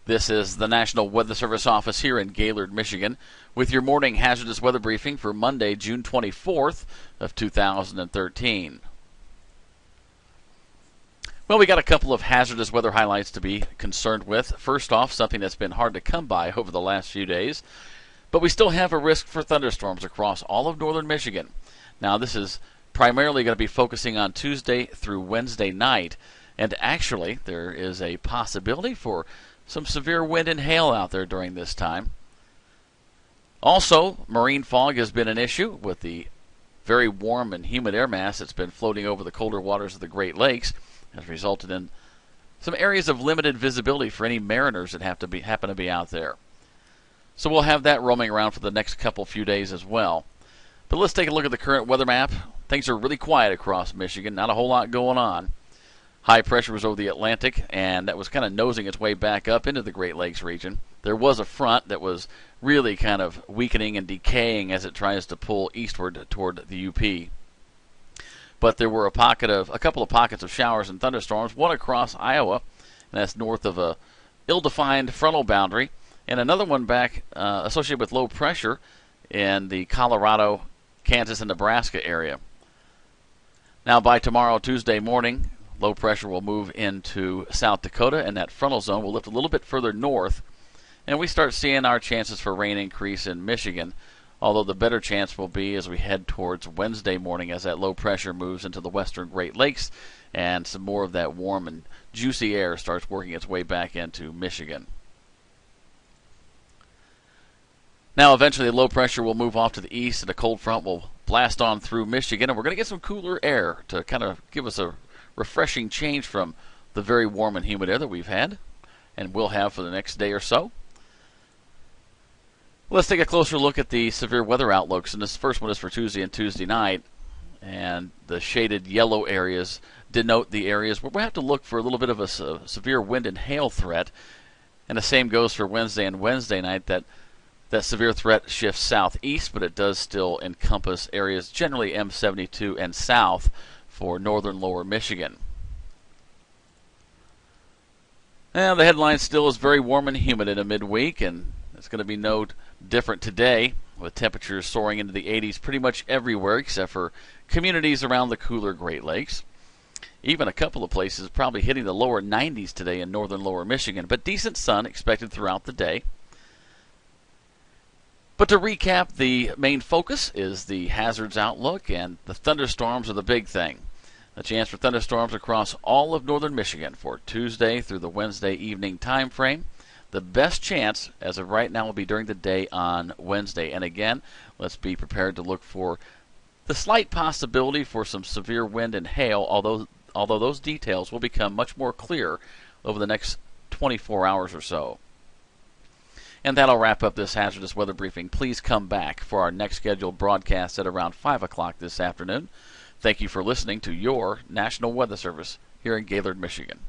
This is the National Weather Service office here in Gaylord, Michigan, with your morning hazardous weather briefing for Monday, June 24th of 2013. Well, we got a couple of hazardous weather highlights to be concerned with. First off, something that's been hard to come by over the last few days, but we still have a risk for thunderstorms across all of northern Michigan. Now, this is primarily going to be focusing on Tuesday through Wednesday night, and actually there is a possibility for some severe wind and hail out there during this time. Also, marine fog has been an issue with the very warm and humid air mass that's been floating over the colder waters of the Great Lakes. Has resulted in some areas of limited visibility for any mariners that happen to be out there. So we'll have that roaming around for the next few days as well. But let's take a look at the current weather map. Things are really quiet across Michigan. Not a whole lot going on. High pressure was over the Atlantic, and that was kind of nosing its way back up into the Great Lakes region. There was a front that was really kind of weakening and decaying as it tries to pull eastward toward the UP. But there were a couple of pockets of showers and thunderstorms, one across Iowa, and that's north of a ill-defined frontal boundary, and another one back associated with low pressure in the Colorado, Kansas, and Nebraska area. Now by tomorrow, Tuesday morning, low pressure will move into South Dakota, and that frontal zone will lift a little bit further north, and we start seeing our chances for rain increase in Michigan, although the better chance will be as we head towards Wednesday morning as that low pressure moves into the western Great Lakes and some more of that warm and juicy air starts working its way back into Michigan. Now eventually the low pressure will move off to the east and a cold front will blast on through Michigan, and we're going to get some cooler air to kind of give us a refreshing change from the very warm and humid air that we've had and will have for the next day or so. Let's take a closer look at the severe weather outlooks, and this first one is for Tuesday and Tuesday night, and the shaded yellow areas denote the areas where we'll have to look for a little bit of a severe wind and hail threat, and the same goes for Wednesday and Wednesday night. That severe threat shifts southeast, but it does still encompass areas generally M72 and south for northern lower Michigan. Now the headline still is very warm and humid in a midweek, and it's going to be no different today, with temperatures soaring into the 80s pretty much everywhere except for communities around the cooler Great Lakes. Even a couple of places probably hitting the lower 90s today in northern lower Michigan, but decent sun expected throughout the day. But to recap, the main focus is the hazards outlook, and the thunderstorms are the big thing. A chance for thunderstorms across all of northern Michigan for Tuesday through the Wednesday evening time frame. The best chance, as of right now, will be during the day on Wednesday. And again, let's be prepared to look for the slight possibility for some severe wind and hail, although those details will become much more clear over the next 24 hours or so. And that'll wrap up this hazardous weather briefing. Please come back for our next scheduled broadcast at around 5 o'clock this afternoon. Thank you for listening to your National Weather Service here in Gaylord, Michigan.